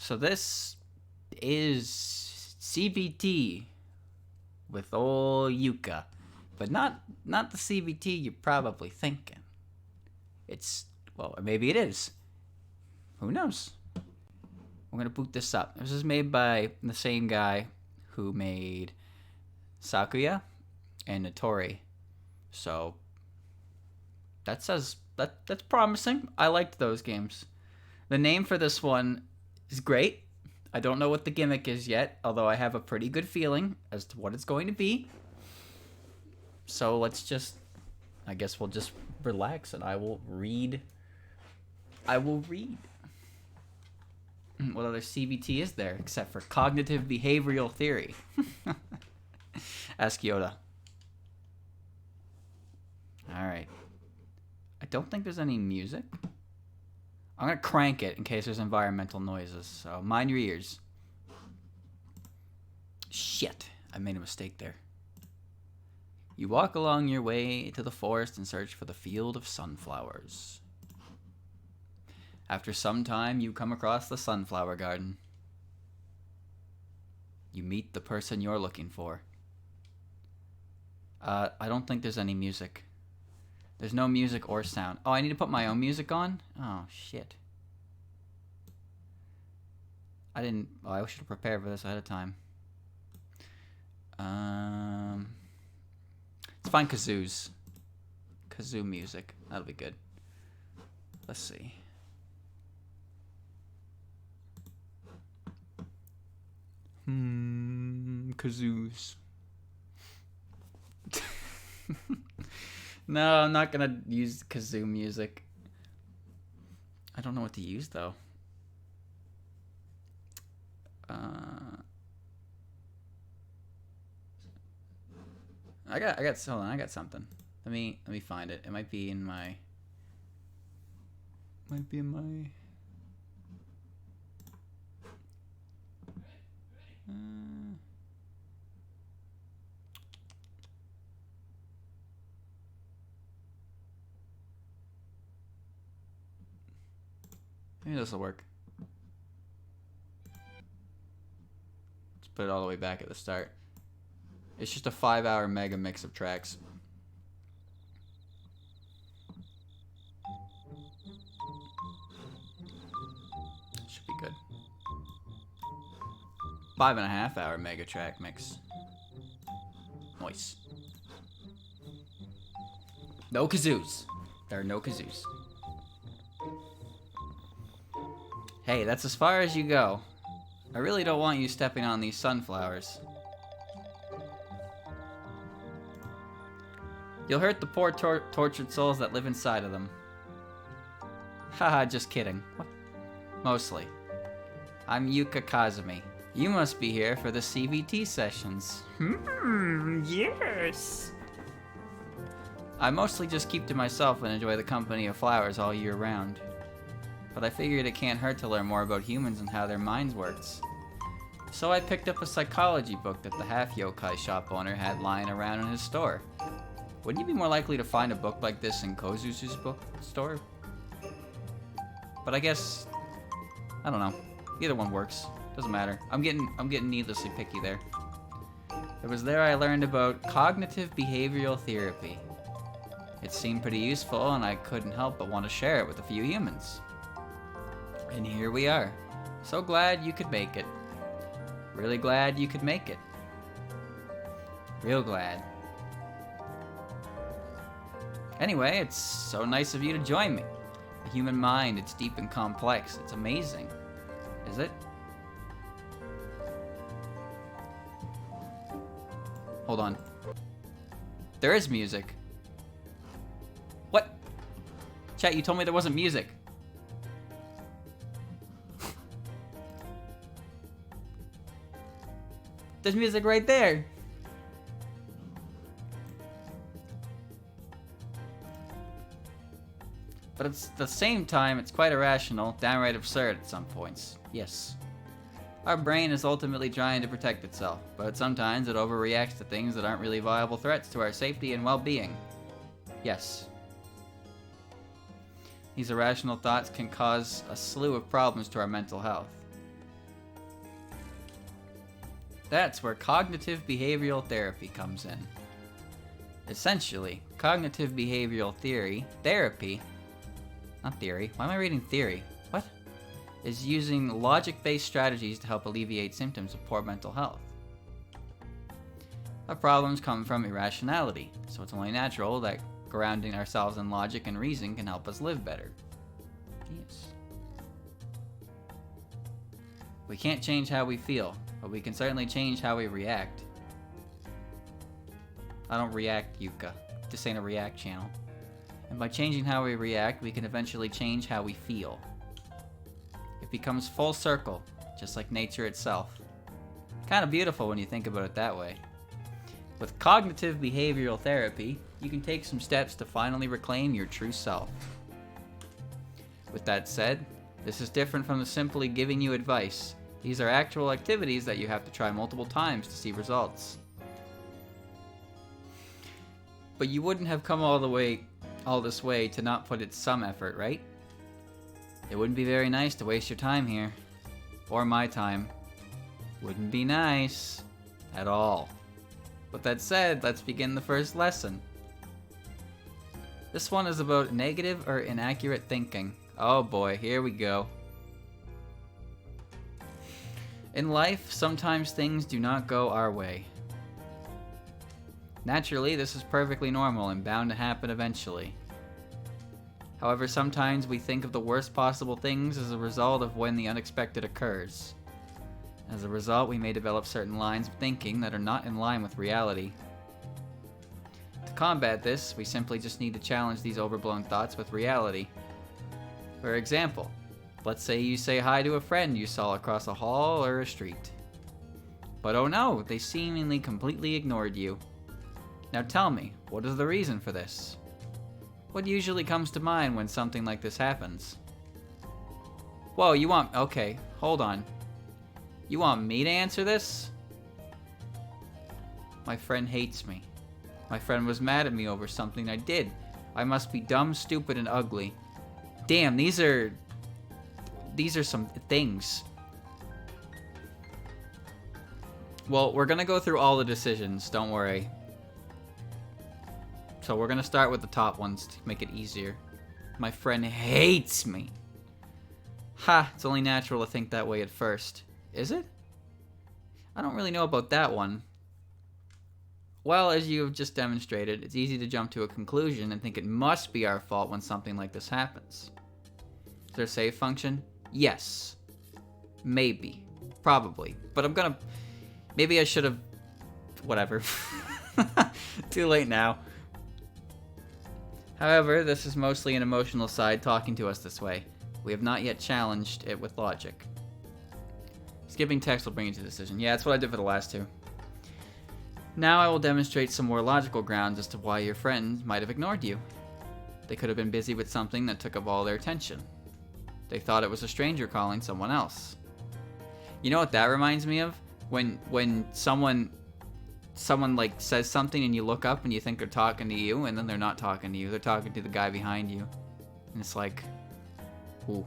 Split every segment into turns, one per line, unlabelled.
So this is CBT with old Yuuka, but not the CBT you're probably thinking. It's, well, maybe it is. Who knows? We're gonna boot this up. This is made by the same guy who made Sakuya and Notori. So that's promising. I liked those games. The name for this one is great. I don't know what the gimmick is yet, although I have a pretty good feeling as to what it's going to be. So I guess we'll just relax and I will read. What other CBT is there except for cognitive behavioral theory? Ask Yoda. Alright. I don't think there's any music. I'm going to crank it in case there's environmental noises, so mind your ears. Shit, I made a mistake there. You walk along your way to the forest and search for the field of sunflowers. After some time, you come across the sunflower garden. You meet the person you're looking for. I don't think there's any music. There's no music or sound. Oh, I need to put my own music on? Oh, shit. I should have prepared for this ahead of time. Let's find kazoos. Kazoo music. That'll be good. Let's see. Kazoos. No, I'm not gonna use kazoo music. I don't know what to use though. I got something. Let me find it. It might be in my. Maybe this will work. Let's put it all the way back at the start. It's just a 5-hour mega mix of tracks. Should be good. 5.5-hour mega track mix. Nice. No kazoos. There are no kazoos. Hey, that's as far as you go. I really don't want you stepping on these sunflowers. You'll hurt the poor tortured souls that live inside of them. Haha, just kidding. What? Mostly. I'm Yuuka Kazami. You must be here for the CBT sessions. Yes. I mostly just keep to myself and enjoy the company of flowers all year round. But I figured it can't hurt to learn more about humans and how their minds works. So I picked up a psychology book that the half-yokai shop owner had lying around in his store. Wouldn't you be more likely to find a book like this in Kozusu's book store? But I guess, I don't know. Either one works. Doesn't matter. I'm getting needlessly picky there. It was there I learned about cognitive behavioral therapy. It seemed pretty useful, and I couldn't help but want to share it with a few humans. And here we are. So glad you could make it. Really glad you could make it. Real glad. Anyway, it's so nice of you to join me. The human mind, it's deep and complex. It's amazing. Is it? Hold on. There is music. What? Chat, you told me there wasn't music. There's music right there. But at the same time, it's quite irrational, downright absurd at some points. Yes. Our brain is ultimately trying to protect itself, but sometimes it overreacts to things that aren't really viable threats to our safety and well-being. Yes. These irrational thoughts can cause a slew of problems to our mental health. That's where cognitive behavioral therapy comes in. Essentially, cognitive behavioral therapy, not theory, why am I reading theory? What? Is using logic-based strategies to help alleviate symptoms of poor mental health. Our problems come from irrationality, so it's only natural that grounding ourselves in logic and reason can help us live better. Yes. We can't change how we feel, but we can certainly change how we react. I don't react, Yuuka. This ain't a react channel. And by changing how we react, we can eventually change how we feel. It becomes full circle, just like nature itself. Kind of beautiful when you think about it that way. With cognitive behavioral therapy, you can take some steps to finally reclaim your true self. With that said, this is different from the simply giving you advice. These are actual activities that you have to try multiple times to see results. But you wouldn't have come all this way to not put in some effort, right? It wouldn't be very nice to waste your time here. Or my time. Wouldn't be nice. At all. With that said, let's begin the first lesson. This one is about negative or inaccurate thinking. Oh boy, here we go. In life, sometimes things do not go our way. Naturally, this is perfectly normal and bound to happen eventually. However, sometimes we think of the worst possible things as a result of when the unexpected occurs. As a result, we may develop certain lines of thinking that are not in line with reality. To combat this, we simply just need to challenge these overblown thoughts with reality. For example, let's say you say hi to a friend you saw across a hall or a street. But oh no, they seemingly completely ignored you. Now tell me, what is the reason for this? What usually comes to mind when something like this happens? Whoa, okay, hold on. You want me to answer this? My friend hates me. My friend was mad at me over something I did. I must be dumb, stupid, and ugly. Damn, these are some things. Well, we're gonna go through all the decisions, don't worry. So we're gonna start with the top ones to make it easier. My friend hates me. Ha, it's only natural to think that way at first. Is it? I don't really know about that one. Well, as you have just demonstrated, it's easy to jump to a conclusion and think it must be our fault when something like this happens. Is there a save function? Yes. Maybe. Probably. But maybe I should have... Whatever. Too late now. However, this is mostly an emotional side talking to us this way. We have not yet challenged it with logic. Skipping text will bring you to decision. Yeah, that's what I did for the last two. Now I will demonstrate some more logical grounds as to why your friends might have ignored you. They could have been busy with something that took up all their attention. They thought it was a stranger calling someone else. You know what that reminds me of? When someone like says something and you look up and you think they're talking to you, and then they're not talking to you. They're talking to the guy behind you. And it's like, ooh.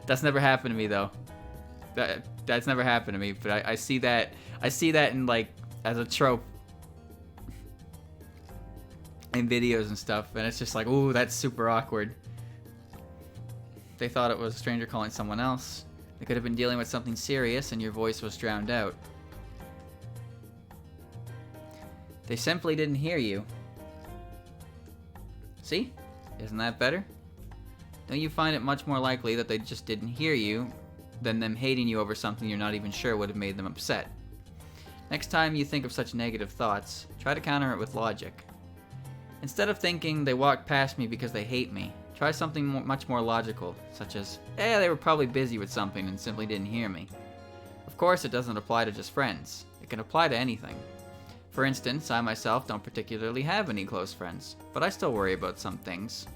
That's never happened to me though. That's never happened to me, but I see that in like as a trope in videos and stuff, and it's just like, ooh, that's super awkward. They thought it was a stranger calling someone else. They could have been dealing with something serious and your voice was drowned out. They simply didn't hear you. See? Isn't that better? Don't you find it much more likely that they just didn't hear you than them hating you over something you're not even sure would have made them upset? Next time you think of such negative thoughts, try to counter it with logic. Instead of thinking they walked past me because they hate me, try something much more logical, such as, they were probably busy with something and simply didn't hear me. Of course, it doesn't apply to just friends. It can apply to anything. For instance, I myself don't particularly have any close friends, but I still worry about some things.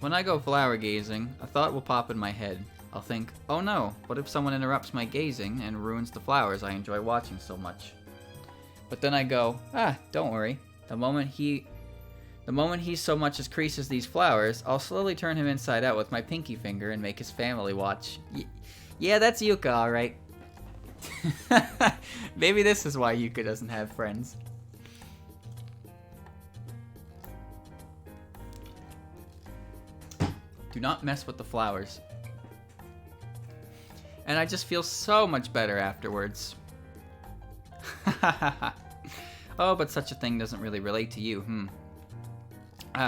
When I go flower gazing, a thought will pop in my head. I'll think, oh no, what if someone interrupts my gazing and ruins the flowers I enjoy watching so much? But then I go, don't worry. The moment he so much as creases these flowers, I'll slowly turn him inside out with my pinky finger and make his family watch. Yeah, that's Yuuka, alright. Maybe this is why Yuuka doesn't have friends. Do not mess with the flowers. And I just feel so much better afterwards. Oh, but such a thing doesn't really relate to you,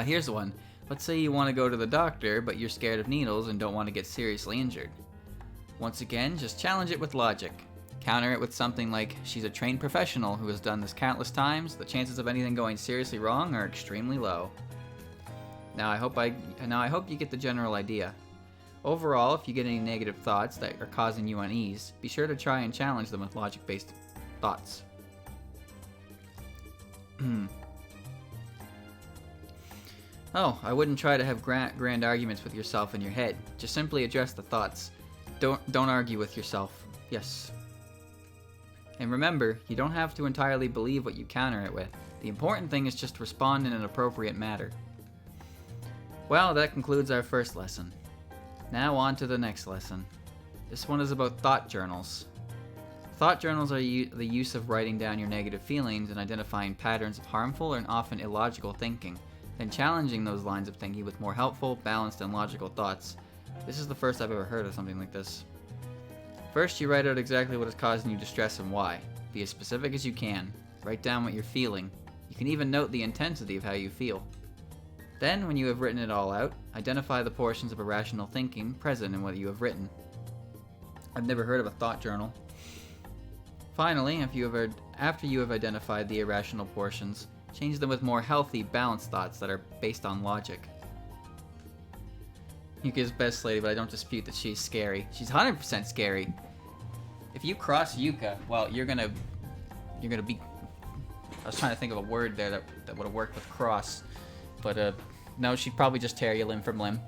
here's one. Let's say you want to go to the doctor, but you're scared of needles and don't want to get seriously injured. Once again, just challenge it with logic. Counter it with something like, she's a trained professional who has done this countless times. The chances of anything going seriously wrong are extremely low. Now I hope you get the general idea. Overall, if you get any negative thoughts that are causing you unease, be sure to try and challenge them with logic-based thoughts. Oh, I wouldn't try to have grand arguments with yourself in your head. Just simply address the thoughts. Don't argue with yourself. Yes. And remember, you don't have to entirely believe what you counter it with. The important thing is just respond in an appropriate manner. Well, that concludes our first lesson. Now on to the next lesson. This one is about thought journals. Thought journals are the use of writing down your negative feelings and identifying patterns of harmful and often illogical thinking, then challenging those lines of thinking with more helpful, balanced, and logical thoughts. This is the first I've ever heard of something like this. First, you write out exactly what is causing you distress and why. Be as specific as you can. Write down what you're feeling. You can even note the intensity of how you feel. Then, when you have written it all out, identify the portions of irrational thinking present in what you have written. I've never heard of a thought journal. Finally, after you have identified the irrational portions, change them with more healthy, balanced thoughts that are based on logic. Yuka's best lady, but I don't dispute that she's scary. She's 100% scary. If you cross Yuuka, well, you're gonna be... I was trying to think of a word there that would have worked with cross. But, no, she'd probably just tear you limb from limb.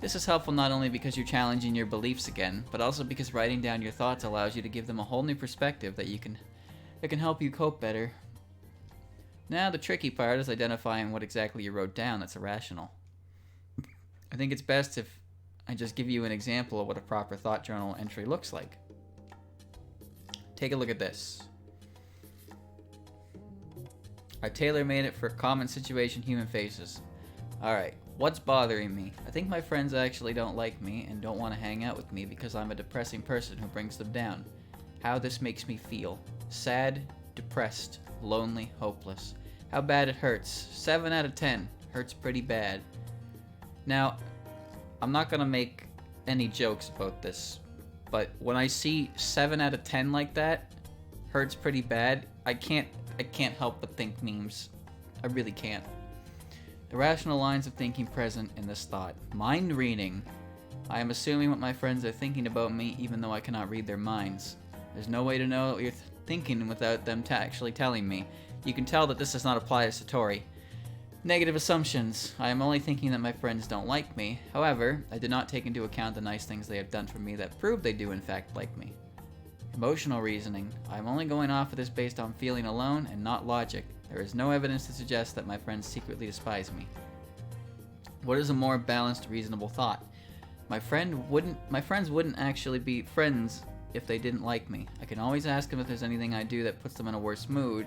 This is helpful not only because you're challenging your beliefs again, but also because writing down your thoughts allows you to give them a whole new perspective that can help you cope better. Now, the tricky part is identifying what exactly you wrote down that's irrational. I think it's best if I just give you an example of what a proper thought journal entry looks like. Take a look at this. I tailor-made it for a common situation human faces. Alright, what's bothering me? I think my friends actually don't like me and don't want to hang out with me because I'm a depressing person who brings them down. How this makes me feel. Sad, depressed, lonely, hopeless. How bad it hurts. 7 out of 10. Hurts pretty bad. Now, I'm not gonna make any jokes about this, but when I see 7 out of 10 like that, hurts pretty bad, I can't help but think memes. I really can't. Irrational lines of thinking present in this thought. Mind reading. I am assuming what my friends are thinking about me even though I cannot read their minds. There's no way to know what you're thinking without them actually telling me. You can tell that this does not apply to Satori. Negative assumptions. I am only thinking that my friends don't like me. However, I did not take into account the nice things they have done for me that prove they do in fact like me. Emotional reasoning. I am only going off of this based on feeling alone and not logic. There is no evidence to suggest that my friends secretly despise me. What is a more balanced, reasonable thought? My friends wouldn't actually be friends if they didn't like me. I can always ask them if there's anything I do that puts them in a worse mood,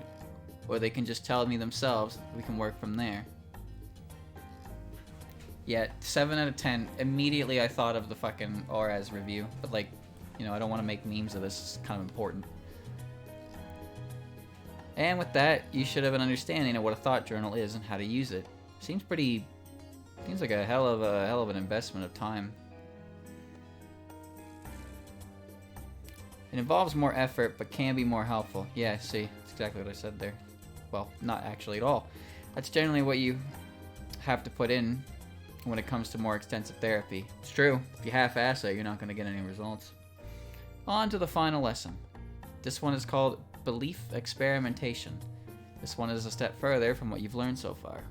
or they can just tell me themselves. We can work from there. Yeah, 7 out of 10. Immediately I thought of the fucking Oraz review, but like, you know, I don't want to make memes of this. It's kind of important. And with that, you should have an understanding of what a thought journal is and how to use it. Seems like a hell of an investment of time. It involves more effort, but can be more helpful. Yeah, see, that's exactly what I said there. Well, not actually at all. That's generally what you have to put in when it comes to more extensive therapy. It's true. If you half-ass it, you're not going to get any results. On to the final lesson. This one is called Belief Experimentation. This one is a step further from what you've learned so far.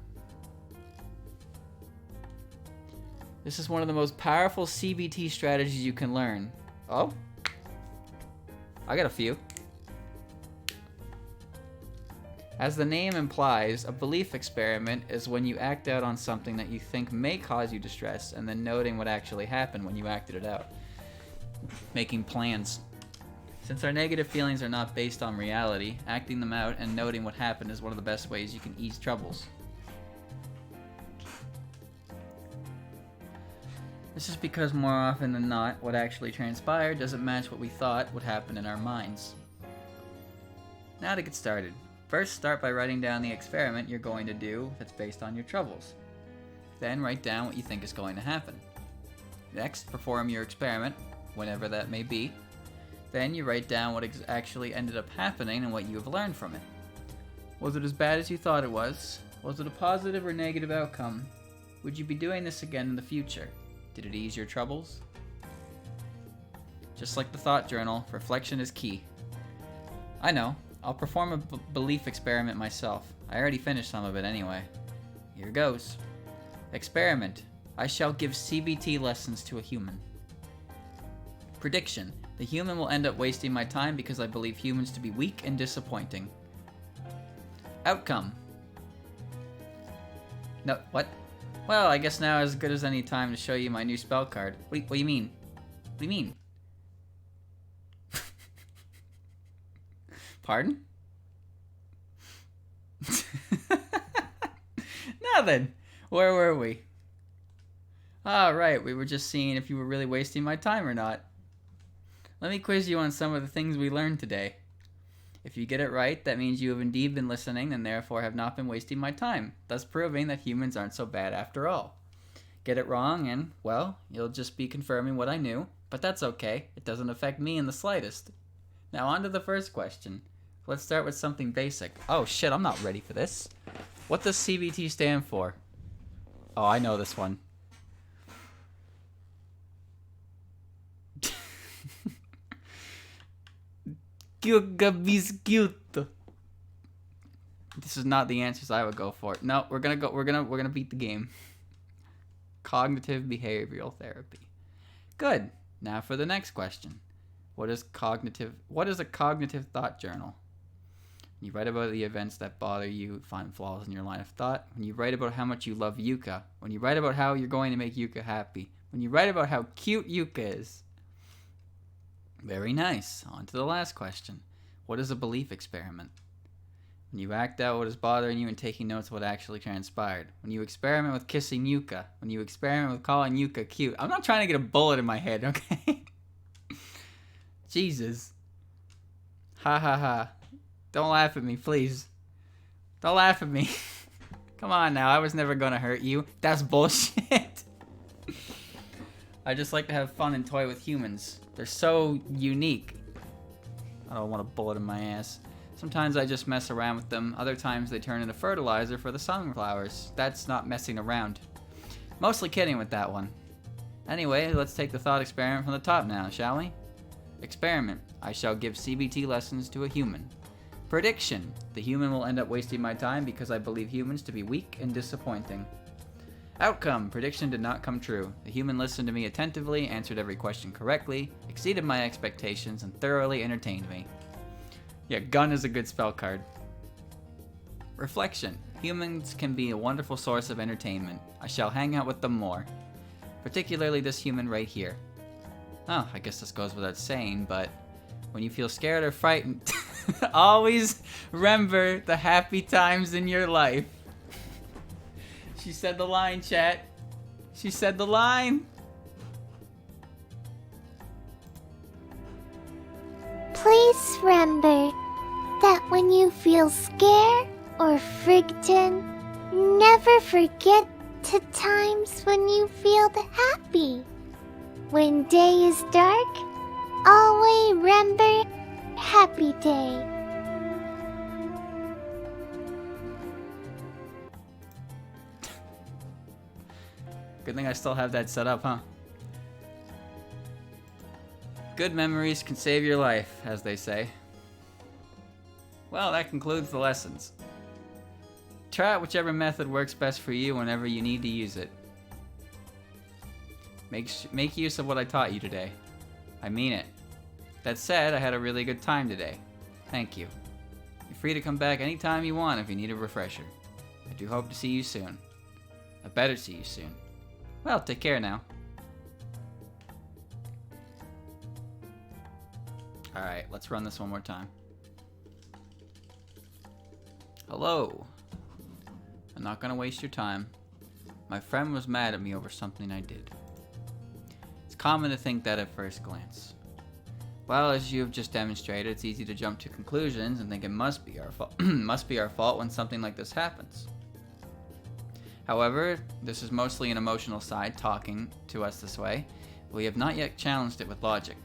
This is one of the most powerful CBT strategies you can learn. Oh? I got a few. As the name implies, a belief experiment is when you act out on something that you think may cause you distress and then noting what actually happened when you acted it out. making plans. Since our negative feelings are not based on reality, acting them out and noting what happened is one of the best ways you can ease troubles. This is because more often than not, what actually transpired doesn't match what we thought would happen in our minds. Now to get started. First, start by writing down the experiment you're going to do that's based on your troubles. Then write down what you think is going to happen. Next, perform your experiment, whenever that may be. Then you write down what actually ended up happening and what you have learned from it. Was it as bad as you thought it was? Was it a positive or negative outcome? Would you be doing this again in the future? Did it ease your troubles? Just like the thought journal, reflection is key. I know, I'll perform a belief experiment myself. I already finished some of it anyway. Here goes. Experiment. I shall give CBT lessons to a human. Prediction. The human will end up wasting my time because I believe humans to be weak and disappointing. Outcome. No, what? Well, I guess now is as good as any time to show you my new spell card. What do you mean? What do you mean? Pardon? Nothing. Where were we? Right, we were just seeing if you were really wasting my time or not. Let me quiz you on some of the things we learned today. If you get it right, that means you have indeed been listening and therefore have not been wasting my time, thus proving that humans aren't so bad after all. Get it wrong and, well, you'll just be confirming what I knew, but that's okay. It doesn't affect me in the slightest. Now on to the first question. Let's start with something basic. Oh shit, I'm not ready for this. What does CBT stand for? Oh, I know this one. Yuuka. This is not the answers I would go for. No, we're gonna beat the game. Cognitive behavioral therapy. Good. Now for the next question. What is a cognitive thought journal? When you write about the events that bother you, find flaws in your line of thought. When you write about how much you love Yuuka. When you write about how you're going to make Yuuka happy. When you write about how cute Yuuka is. Very nice. On to the last question. What is a belief experiment? When you act out what is bothering you and taking notes of what actually transpired. When you experiment with kissing Yuuka. When you experiment with calling Yuuka cute. I'm not trying to get a bullet in my head, okay? Jesus. Ha ha ha. Don't laugh at me, please. Don't laugh at me. Come on now, I was never gonna hurt you. That's bullshit. I just like to have fun and toy with humans. They're so unique. I don't want a bullet in my ass. Sometimes I just mess around with them. Other times they turn into fertilizer for the sunflowers. That's not messing around. Mostly kidding with that one. Anyway, let's take the thought experiment from the top now, shall we? Experiment. I shall give CBT lessons to a human. Prediction. The human will end up wasting my time because I believe humans to be weak and disappointing. Outcome. Prediction did not come true. The human listened to me attentively, answered every question correctly, exceeded my expectations, and thoroughly entertained me. Yeah, gun is a good spell card. Reflection. Humans can be a wonderful source of entertainment. I shall hang out with them more. Particularly this human right here. Oh, I guess this goes without saying, but when you feel scared or frightened, always remember the happy times in your life. She said the line, chat. She said the line.
Please remember that when you feel scared or frightened, never forget the times when you feel happy. When day is dark, always remember happy day.
Good thing I still have that set up, huh? Good memories can save your life, as they say. Well, that concludes the lessons. Try out whichever method works best for you whenever you need to use it. Make use of what I taught you today. I mean it. That said, I had a really good time today. Thank you. You're free to come back anytime you want if you need a refresher. I do hope to see you soon. I better see you soon. Well, take care now. Alright, let's run this one more time. Hello. I'm not gonna waste your time. My friend was mad at me over something I did. It's common to think that at first glance. Well, as you have just demonstrated, it's easy to jump to conclusions and think it must be our fault. Must be our fault when something like this happens. However, this is mostly an emotional side talking to us this way. We have not yet challenged it with logic.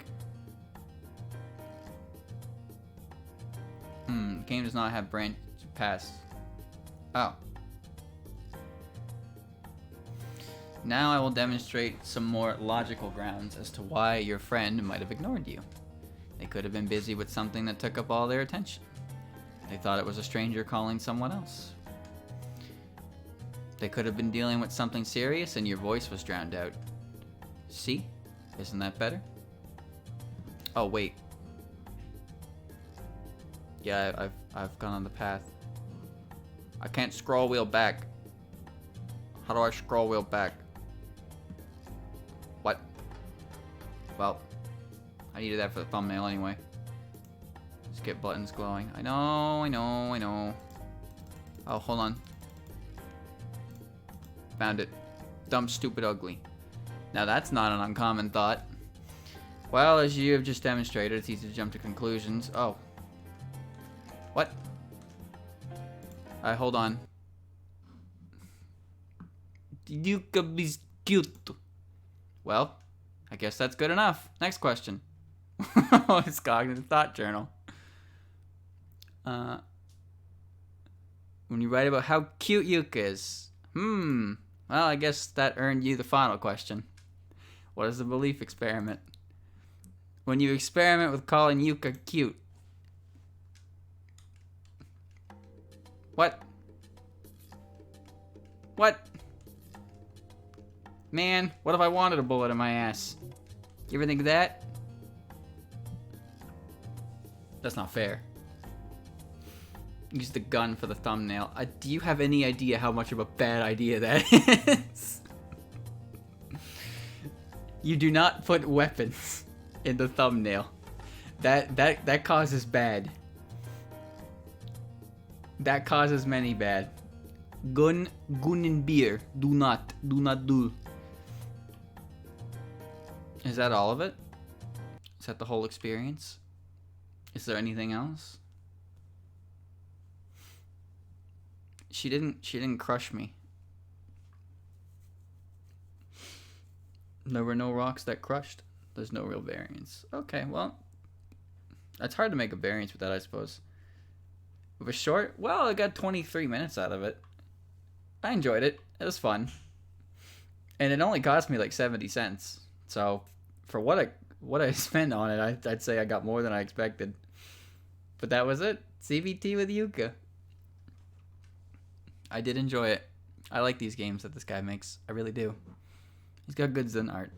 The game does not have branch pass. Oh. Now I will demonstrate some more logical grounds as to why your friend might have ignored you. They could have been busy with something that took up all their attention. They thought it was a stranger calling someone else. They could have been dealing with something serious and your voice was drowned out. See? Isn't that better? Oh, wait. Yeah, I've gone on the path. I can't scroll wheel back. How do I scroll wheel back? What? Well, I needed that for the thumbnail anyway. Skip buttons glowing. I know. Oh, hold on. Found it. Dumb, stupid, ugly. Now that's not an uncommon thought. Well, as you have just demonstrated, it's easy to jump to conclusions. Oh. What? Alright, hold on. Yuuka is cute. Well, I guess that's good enough. Next question. It's cognitive thought journal. When you write about how cute Yuuka is. Well, I guess that earned you the final question. What is the belief experiment? When you experiment with calling Yuuka cute. What? What? Man, what if I wanted a bullet in my ass? You ever think of that? That's not fair. Use the gun for the thumbnail. Do you have any idea how much of a bad idea that is? You do not put weapons in the thumbnail. That causes bad. That causes many bad. Gun and beer. Do not do. Is that all of it? Is that the whole experience? Is there anything else? She didn't crush me. There were no rocks that crushed. There's no real variance. Okay, well, it's hard to make a variance with that, I suppose. It was short. Well, I got 23 minutes out of it. I enjoyed it. It was fun. And it only cost me like 70 cents. So, for what I spent on it, I'd say I got more than I expected. But that was it. CBT with Yuuka. I did enjoy it. I like these games that this guy makes. I really do. He's got good Zen art.